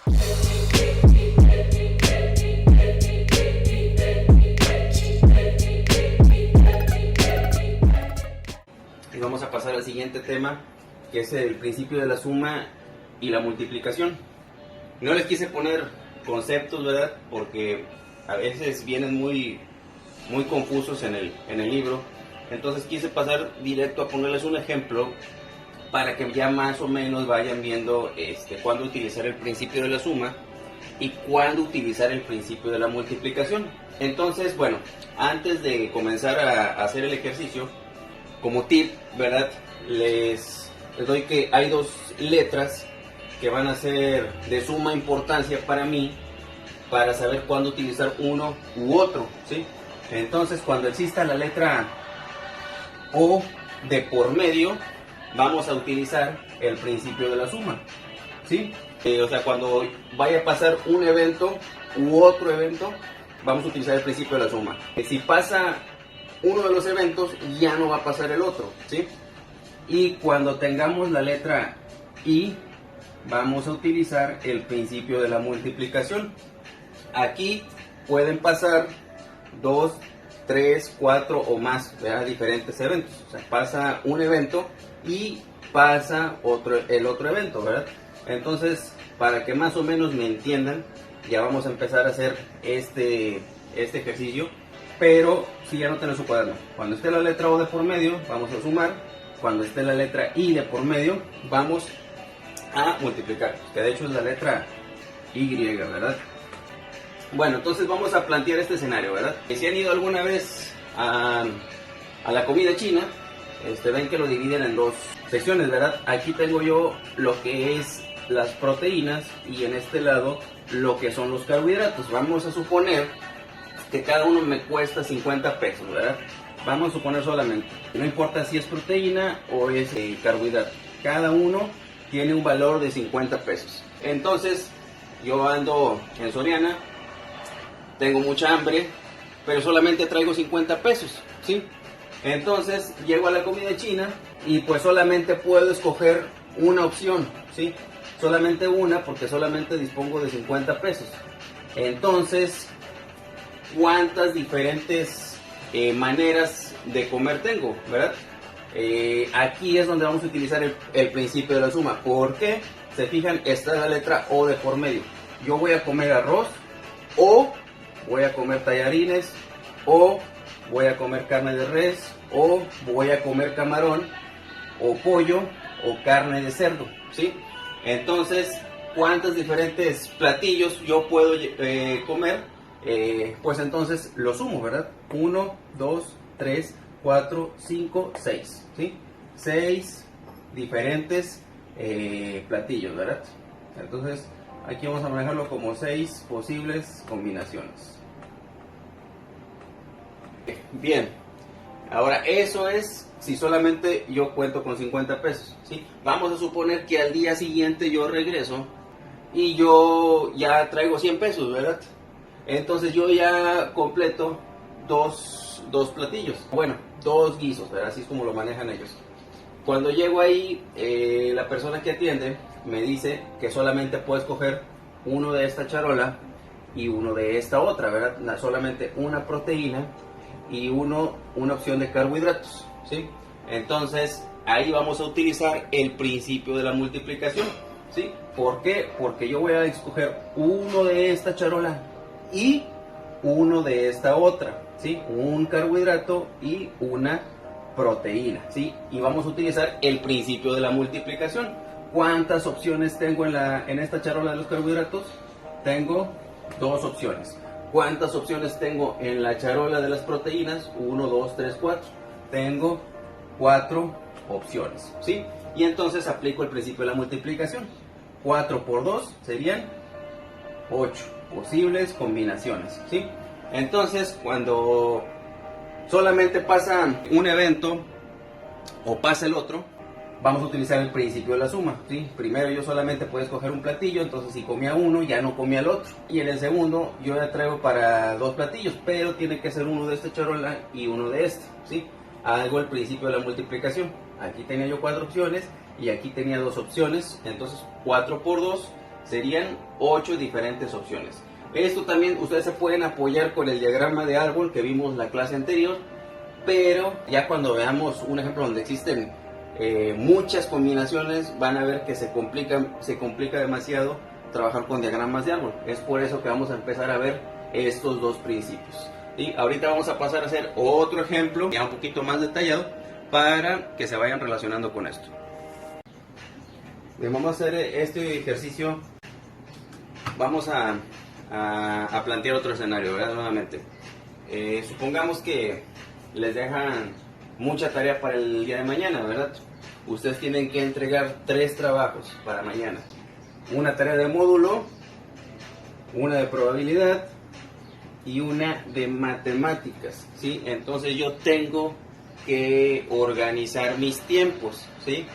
Y vamos a pasar al siguiente tema, que es el principio de la suma y la multiplicación. No les quise poner conceptos, ¿verdad? Porque a veces vienen muy confusos en el libro. Entonces quise pasar directo a ponerles un ejemplo para que ya más o menos vayan viendo cuándo utilizar el principio de la suma y cuándo utilizar el principio de la multiplicación. Entonces, bueno, antes de comenzar a hacer el ejercicio, como tip, ¿verdad? Les doy que hay dos letras que van a ser de suma importancia para mí, para saber cuándo utilizar uno u otro, ¿sí? Entonces, cuando exista la letra O de por medio, vamos a utilizar el principio de la suma, ¿sí? O sea, cuando vaya a pasar un evento u otro evento, vamos a utilizar el principio de la suma. Si pasa uno de los eventos, ya no va a pasar el otro, ¿sí? Y cuando tengamos la letra I, vamos a utilizar el principio de la multiplicación. Aquí pueden pasar 2, 3, 4 o más, ¿verdad? Diferentes eventos. O sea, pasa un evento y pasa el otro evento, ¿verdad? Entonces, para que más o menos me entiendan, ya vamos a empezar a hacer este ejercicio. Pero si ya no tiene su cuaderno, cuando esté la letra O de por medio, vamos a sumar. Cuando esté la letra I de por medio, vamos a multiplicar, que de hecho es la letra Y, ¿verdad? Bueno, entonces vamos a plantear este escenario, ¿verdad? Si han ido alguna vez a la comida china, ven que lo dividen en dos secciones, ¿verdad? Aquí tengo yo lo que es las proteínas y en este lado lo que son los carbohidratos. Vamos a suponer que cada uno me cuesta 50 pesos, ¿verdad? Vamos a suponer solamente, no importa si es proteína o es carbohidrato, cada uno tiene un valor de 50 pesos. Entonces, yo ando en Soriana, tengo mucha hambre, pero solamente traigo 50 pesos, ¿sí? Entonces, llego a la comida china y pues solamente puedo escoger una opción, ¿sí? Solamente una, porque solamente dispongo de 50 pesos. Entonces, ¿cuántas diferentes maneras de comer tengo, ¿verdad? Aquí es donde vamos a utilizar el principio de la suma. ¿Por qué? Se fijan, está la letra O de por medio. Yo voy a comer arroz, o voy a comer tallarines, o voy a comer carne de res, o voy a comer camarón, o pollo, o carne de cerdo, ¿sí? Entonces, ¿cuántos diferentes platillos yo puedo comer? Pues entonces lo sumo, ¿verdad? 1, 2, 3, 4, 5, 6, ¿sí? 6 diferentes platillos, ¿verdad? Entonces aquí vamos a manejarlo como 6 posibles combinaciones. Bien, ahora eso es si solamente yo cuento con 50 pesos, ¿sí? Vamos a suponer que al día siguiente yo regreso y yo ya traigo 100 pesos, ¿verdad? Entonces yo ya completo dos platillos, bueno, dos guisos, ¿verdad? Así es como lo manejan ellos. Cuando llego ahí, la persona que atiende me dice que solamente puedo escoger uno de esta charola y uno de esta otra, ¿verdad? Solamente una proteína y una opción de carbohidratos, ¿sí? Entonces ahí vamos a utilizar el principio de la multiplicación, ¿sí? ¿Por qué? Porque yo voy a escoger uno de esta charola y uno de esta otra, ¿sí? Un carbohidrato y una proteína, ¿sí? Y vamos a utilizar el principio de la multiplicación. ¿Cuántas opciones tengo en esta charola de los carbohidratos? Tengo dos opciones. ¿Cuántas opciones tengo en la charola de las proteínas? 1, 2, 3, 4. Tengo 4 opciones, ¿sí? Y entonces aplico el principio de la multiplicación. 4 por 2 serían 8 posibles combinaciones, ¿sí? Entonces, cuando solamente pasa un evento o pasa el otro, vamos a utilizar el principio de la suma, ¿sí? Primero yo solamente puedo escoger un platillo, entonces si comía uno, ya no comía el otro. Y en el segundo, yo ya traigo para dos platillos, pero tiene que ser uno de esta charola y uno de este, ¿sí? Hago el principio de la multiplicación. Aquí tenía yo 4 opciones y aquí tenía 2 opciones, entonces 4 por 2 serían 8 diferentes opciones. Esto también ustedes se pueden apoyar con el diagrama de árbol que vimos en la clase anterior, pero ya cuando veamos un ejemplo donde existen muchas combinaciones, van a ver que se complica demasiado trabajar con diagramas de árbol. Es por eso que vamos a empezar a ver estos dos principios. Y ahorita vamos a pasar a hacer otro ejemplo ya un poquito más detallado para que se vayan relacionando con esto. Bien, vamos a hacer este ejercicio. Vamos a plantear otro escenario, ¿verdad? Nuevamente. Supongamos que les dejan mucha tarea para el día de mañana, ¿verdad? Ustedes tienen que entregar 3 trabajos para mañana. Una tarea de módulo, una de probabilidad y una de matemáticas, ¿sí? Entonces yo tengo que organizar mis tiempos, ¿sí?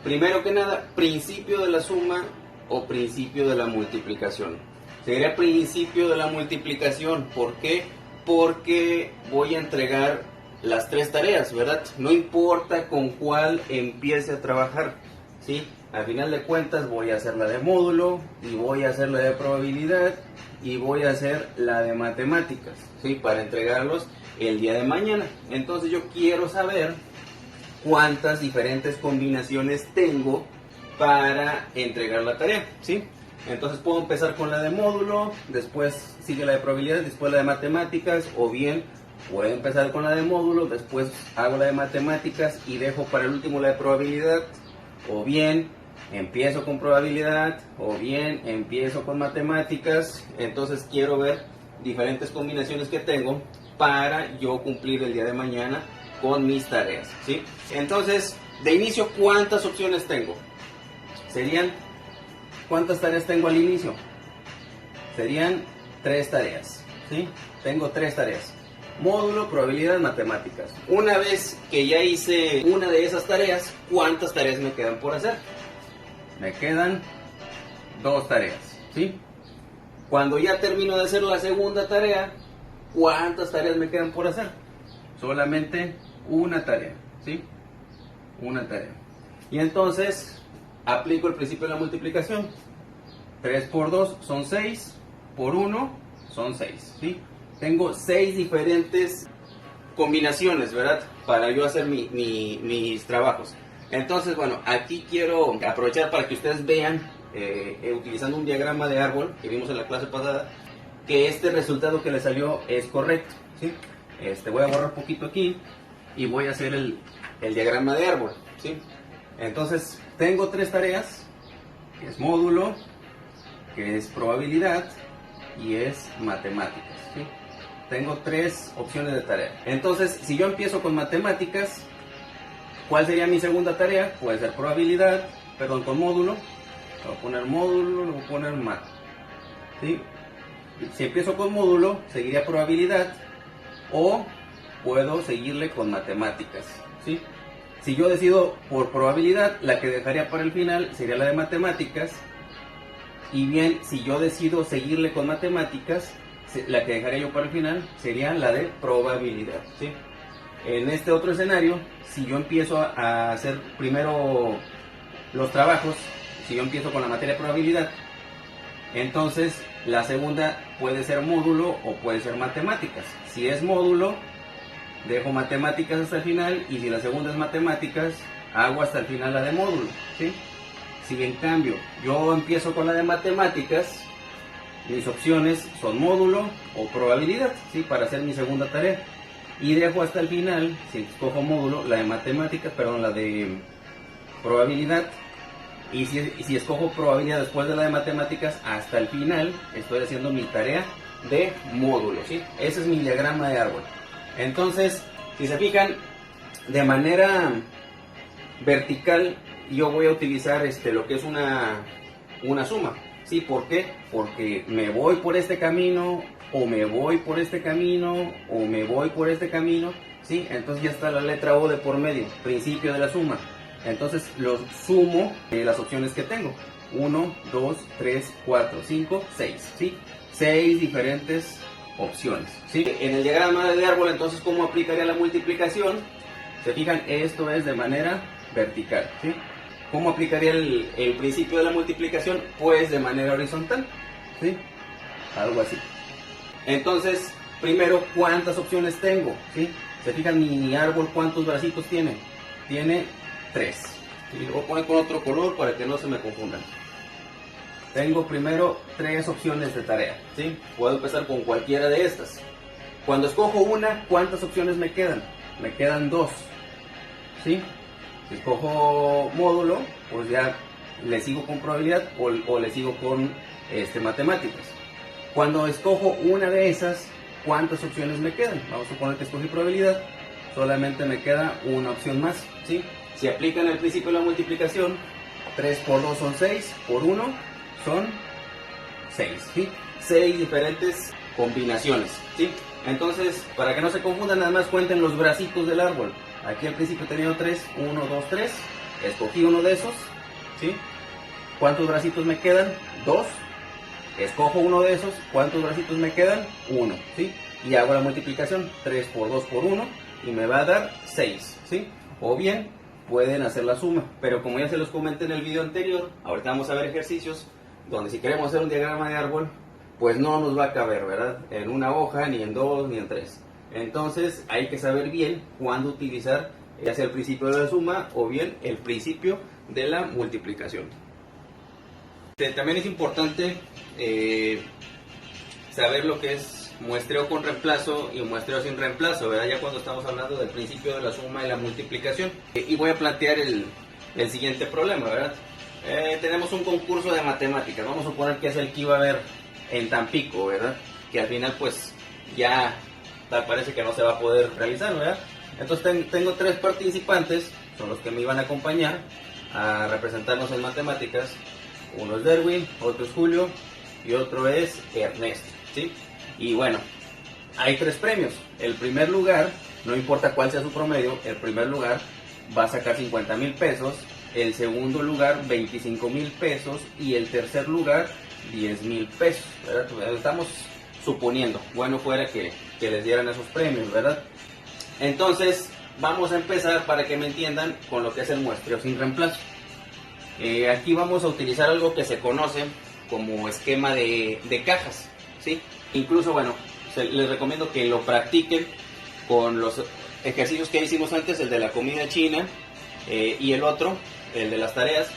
Primero que nada, principio de la suma o principio de la multiplicación. Sería principio de la multiplicación. ¿Por qué? Porque voy a entregar las 3 tareas, ¿verdad? No importa con cuál empiece a trabajar, ¿sí? Al final de cuentas voy a hacer la de módulo y voy a hacer la de probabilidad y voy a hacer la de matemáticas, ¿sí? Para entregarlos el día de mañana. Entonces yo quiero saber cuántas diferentes combinaciones tengo para entregar la tarea, ¿sí? Entonces puedo empezar con la de módulo, después sigue la de probabilidad, después la de matemáticas, o bien puedo empezar con la de módulo, después hago la de matemáticas y dejo para el último la de probabilidad, o bien empiezo con probabilidad, o bien empiezo con matemáticas. Entonces quiero ver diferentes combinaciones que tengo para yo cumplir el día de mañana con mis tareas, ¿sí? Entonces, de inicio, ¿cuántas opciones tengo? Serían, ¿cuántas tareas tengo al inicio? Serían 3 tareas, ¿sí? Tengo 3 tareas. Módulo, probabilidad, matemáticas. Una vez que ya hice una de esas tareas, ¿cuántas tareas me quedan por hacer? Me quedan 2 tareas, ¿sí? Cuando ya termino de hacer la segunda tarea, ¿cuántas tareas me quedan por hacer? Solamente una tarea, ¿sí? Una tarea. Y entonces aplico el principio de la multiplicación. 3 por 2 son 6, por 1 son 6, ¿sí? Tengo 6 diferentes combinaciones, ¿verdad? Para yo hacer mis trabajos. Entonces, bueno, aquí quiero aprovechar para que ustedes vean, utilizando un diagrama de árbol que vimos en la clase pasada, que este resultado que le salió es correcto, ¿sí? Voy a borrar un poquito aquí y voy a hacer el diagrama de árbol, ¿sí? Entonces, tengo 3 tareas, que es módulo, que es probabilidad y es matemáticas, ¿sí? Tengo 3 opciones de tarea. Entonces, si yo empiezo con matemáticas, ¿cuál sería mi segunda tarea? Puede ser probabilidad, perdón, con módulo. Le voy a poner módulo, le voy a poner mat, ¿sí? Si empiezo con módulo, seguiría probabilidad, o puedo seguirle con matemáticas, ¿sí? Si yo decido por probabilidad, la que dejaría para el final sería la de matemáticas. Y bien, si yo decido seguirle con matemáticas, la que dejaría yo para el final sería la de probabilidad, ¿sí? En este otro escenario, si yo empiezo a hacer primero los trabajos, si yo empiezo con la materia de probabilidad, entonces la segunda puede ser módulo o puede ser matemáticas. Si es módulo, dejo matemáticas hasta el final, y si la segunda es matemáticas, hago hasta el final la de módulo, ¿sí? Si en cambio yo empiezo con la de matemáticas, mis opciones son módulo o probabilidad, ¿sí? Para hacer mi segunda tarea. Y dejo hasta el final, si escojo módulo, la de matemáticas, perdón, la de probabilidad. Y si escojo probabilidad después de la de matemáticas, hasta el final estoy haciendo mi tarea de módulo, ¿sí? Ese es mi diagrama de árbol. Entonces, si se fijan, de manera vertical yo voy a utilizar lo que es una suma, ¿sí? ¿Por qué? Porque me voy por este camino, o me voy por este camino, o me voy por este camino, ¿sí? Entonces ya está la letra O de por medio, principio de la suma. Entonces lo sumo las opciones que tengo. 1, 2, 3, 4, 5, 6, ¿sí? 6 diferentes opciones, ¿sí? En el diagrama de árbol, entonces, ¿cómo aplicaría la multiplicación? Se fijan, esto es de manera vertical, ¿sí? ¿Cómo aplicaría el principio de la multiplicación? Pues de manera horizontal, ¿sí? Algo así. Entonces, primero, ¿cuántas opciones tengo? ¿Sí? ¿Se fijan mi árbol cuántos bracitos tiene? Tiene 3. Y lo voy a poner con otro color para que no se me confundan. Tengo primero 3 opciones de tarea, ¿sí? Puedo empezar con cualquiera de estas. Cuando escojo una, ¿cuántas opciones me quedan? Me quedan 2, ¿sí? Si escojo módulo, pues ya le sigo con probabilidad o le sigo con matemáticas. Cuando escojo una de esas, ¿cuántas opciones me quedan? Vamos a suponer que escogí probabilidad, solamente me queda una opción más, ¿sí? Si aplican el principio de la multiplicación, 3 por 2 son 6, por 1 son 6, ¿sí? 6 diferentes combinaciones, ¿sí? Entonces, para que no se confundan, nada más cuenten los bracitos del árbol. Aquí al principio tenía 3, 1, 2, 3, escogí uno de esos, ¿sí? ¿Cuántos bracitos me quedan? 2. Escojo uno de esos, ¿cuántos bracitos me quedan? 1, ¿sí? Y hago la multiplicación, 3 por 2 por 1, y me va a dar 6, ¿sí? O bien, pueden hacer la suma, pero como ya se los comenté en el video anterior, ahorita vamos a ver ejercicios donde si queremos hacer un diagrama de árbol, pues no nos va a caber, ¿verdad? En una hoja, ni en 2, ni en 3. Entonces, hay que saber bien cuándo utilizar ya sea el principio de la suma o bien el principio de la multiplicación. También es importante saber lo que es muestreo con reemplazo y muestreo sin reemplazo, ¿verdad? Ya cuando estamos hablando del principio de la suma y la multiplicación. Y voy a plantear el siguiente problema, ¿verdad? Tenemos un concurso de matemáticas, vamos a suponer que es el que iba a haber en Tampico, ¿verdad? Que al final pues ya tal parece que no se va a poder realizar, ¿verdad? Entonces tengo 3 participantes, son los que me iban a acompañar a representarnos en matemáticas. Uno es Derwin, otro es Julio y otro es Ernesto, ¿sí? Y bueno, hay 3 premios. El primer lugar, no importa cuál sea su promedio, el primer lugar va a sacar 50,000 pesos, el segundo lugar 25,000 pesos y el tercer lugar 10,000 pesos, ¿verdad? Estamos suponiendo, bueno fuera que les dieran esos premios, ¿verdad? Entonces, vamos a empezar para que me entiendan con lo que es el muestreo sin reemplazo. Aquí vamos a utilizar algo que se conoce como esquema de cajas, ¿sí? Incluso, bueno, les recomiendo que lo practiquen con los ejercicios que hicimos antes, el de la comida china y el otro, el de las tareas,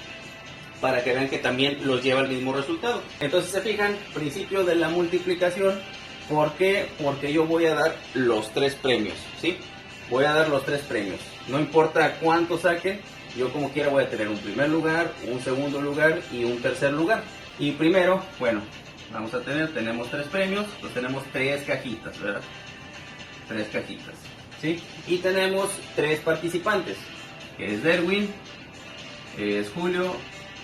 para que vean que también los lleva al mismo resultado. Entonces, se fijan, principio de la multiplicación, ¿por qué? Porque yo voy a dar los 3 premios, ¿sí? Voy a dar los 3 premios, no importa cuánto saquen. Yo como quiera voy a tener un primer lugar, un segundo lugar y un tercer lugar. Y primero, bueno, tenemos 3 premios, pues tenemos 3 cajitas, ¿verdad? 3 cajitas, ¿sí? Y tenemos 3 participantes, que es Derwin, es Julio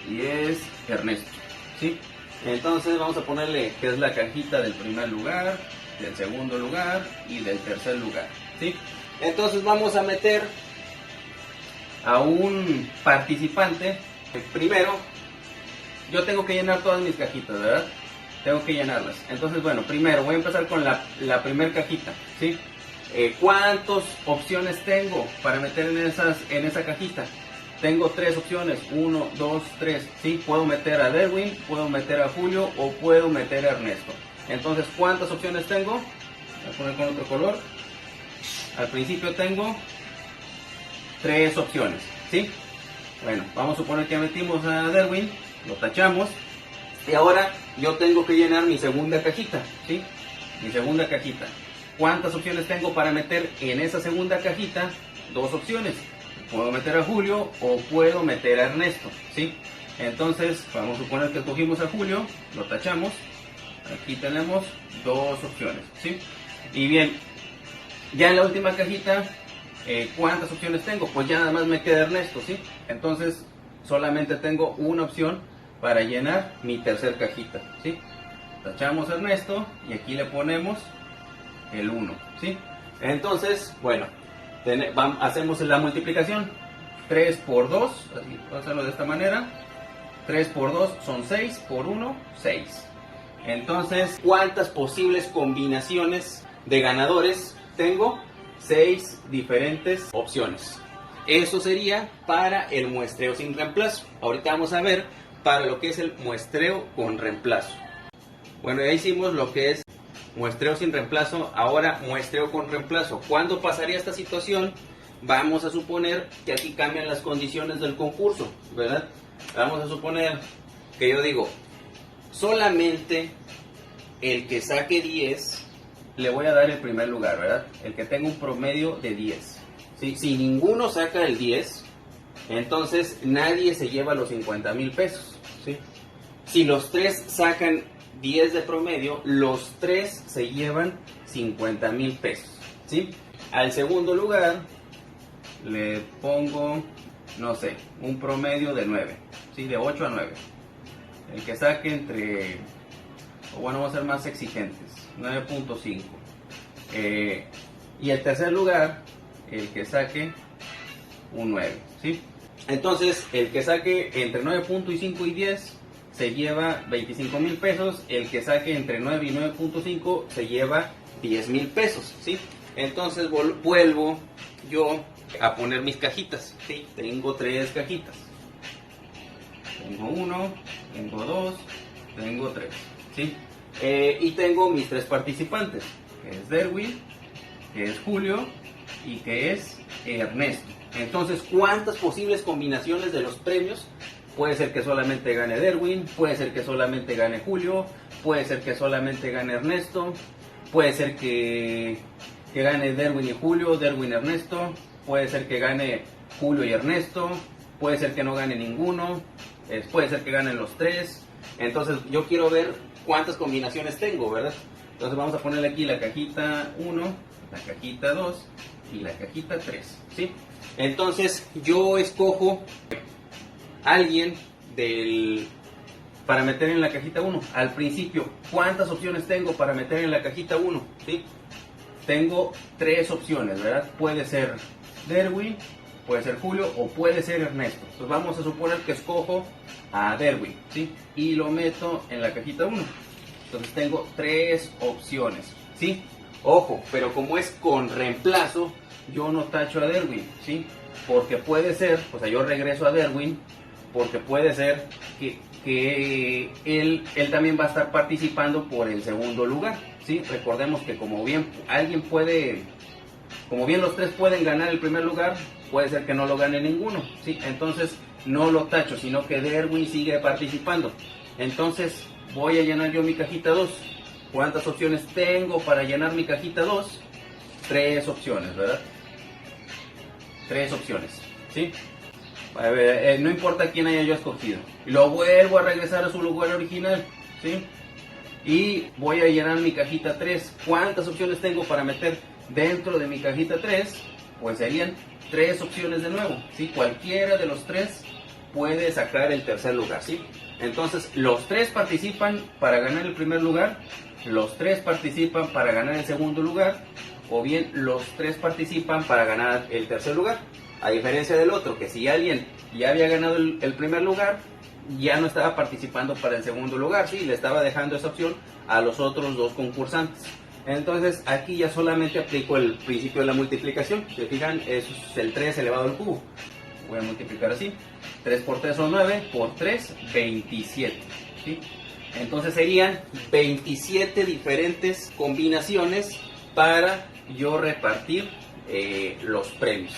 y es Ernesto, ¿sí? Entonces vamos a ponerle que es la cajita del primer lugar, del segundo lugar y del tercer lugar, ¿sí? Entonces vamos a meter a un participante. Primero, yo tengo que llenar todas mis cajitas, ¿verdad? Tengo que llenarlas. Entonces, bueno, primero voy a empezar con la primera cajita, ¿sí? ¿Cuántas opciones tengo para meter en esa cajita? Tengo 3 opciones, 1, 2, 3, ¿sí? Puedo meter a Derwin, puedo meter a Julio o puedo meter a Ernesto. Entonces, ¿cuántas opciones tengo? Voy a poner con otro color. Al principio tengo 3 opciones, ¿sí? Bueno, vamos a suponer que metimos a Derwin, lo tachamos, y ahora yo tengo que llenar mi segunda cajita, ¿sí? Mi segunda cajita. ¿Cuántas opciones tengo para meter en esa segunda cajita? 2 opciones. Puedo meter a Julio o puedo meter a Ernesto, ¿sí? Entonces, vamos a suponer que escogimos a Julio, lo tachamos, aquí tenemos 2 opciones, ¿sí? Y bien, ya en la última cajita, ¿cuántas opciones tengo? Pues ya nada más me queda Ernesto, ¿sí? Entonces, solamente tengo una opción para llenar mi tercer cajita, ¿sí? Tachamos a Ernesto y aquí le ponemos el 1, ¿sí? Entonces, bueno, hacemos la multiplicación. 3 por 2, así, vamos a hacerlo de esta manera. 3 por 2 son 6, por 1, 6. Entonces, ¿cuántas posibles combinaciones de ganadores tengo? 6 diferentes opciones. Eso sería para el muestreo sin reemplazo. Ahorita vamos a ver para lo que es el muestreo con reemplazo. Bueno, ya hicimos lo que es muestreo sin reemplazo, ahora muestreo con reemplazo. ¿Cuándo pasaría esta situación? Vamos a suponer que aquí cambian las condiciones del concurso, ¿verdad? Vamos a suponer que yo digo, solamente el que saque 10 le voy a dar el primer lugar, ¿verdad? El que tenga un promedio de 10. ¿Sí? Si ninguno saca el 10, entonces nadie se lleva los 50,000 pesos. ¿Sí? Si los tres sacan 10 de promedio, los tres se llevan 50,000 pesos. ¿Sí? Al segundo lugar le pongo, no sé, un promedio de 9, ¿sí? De 8 a 9. El que saque entre, o bueno, vamos a ser más exigentes, 9.5. Y el tercer lugar, el que saque un 9, ¿sí? Entonces, el que saque entre 9.5 y 10 se lleva 25,000 pesos. El que saque entre 9 y 9.5 se lleva 10,000 pesos, ¿sí? Entonces, vuelvo yo a poner mis cajitas, ¿sí? Tengo 3 cajitas. Tengo 1, tengo 2, tengo 3, ¿sí? Y tengo mis 3 participantes, que es Derwin, que es Julio y que es Ernesto. Entonces, ¿cuántas posibles combinaciones de los premios? Puede ser que solamente gane Derwin, puede ser que solamente gane Julio, puede ser que solamente gane Ernesto, puede ser que gane Derwin y Julio, Derwin y Ernesto, puede ser que gane Julio y Ernesto, puede ser que no gane ninguno, puede ser que ganen los 3. Entonces, yo quiero ver cuántas combinaciones tengo, ¿verdad? Entonces, vamos a ponerle aquí la cajita 1, la cajita 2 y la cajita 3, ¿sí? Entonces, yo escojo alguien para meter en la cajita 1. Al principio, ¿cuántas opciones tengo para meter en la cajita 1? ¿Sí? Tengo 3 opciones, ¿verdad? Puede ser Derwin, puede ser Julio o puede ser Ernesto. Entonces vamos a suponer que escojo a Derwin, ¿sí? Y lo meto en la cajita 1. Entonces tengo 3 opciones, ¿sí? Ojo, pero como es con reemplazo, yo no tacho a Derwin, ¿sí? Porque puede ser, o sea, yo regreso a Derwin, porque puede ser que él también va a estar participando por el segundo lugar, ¿sí? Recordemos que como bien los 3 pueden ganar el primer lugar, puede ser que no lo gane ninguno, ¿sí? Entonces no lo tacho, sino que Derwin sigue participando. Entonces voy a llenar yo mi cajita 2. ¿Cuántas opciones tengo para llenar mi cajita 2? 3 opciones, ¿verdad? 3 opciones, ¿sí? A ver, no importa quién haya yo escogido. Lo vuelvo a regresar a su lugar original, ¿sí? Y voy a llenar mi cajita 3. ¿Cuántas opciones tengo para meter dentro de mi cajita 3? Pues serían 3 opciones de nuevo, ¿sí? Cualquiera de los 3 puede sacar el tercer lugar, ¿sí? Entonces, los 3 participan para ganar el primer lugar, los 3 participan para ganar el segundo lugar, o bien los 3 participan para ganar el tercer lugar. A diferencia del otro, que si alguien ya había ganado el primer lugar, ya no estaba participando para el segundo lugar, ¿sí? Le estaba dejando esa opción a los otros 2 concursantes. Entonces, aquí ya solamente aplico el principio de la multiplicación. Si se fijan, eso es el 3 elevado al cubo. Voy a multiplicar así. 3 por 3 son 9, por 3, 27. ¿Sí? Entonces serían 27 diferentes combinaciones para yo repartir los premios.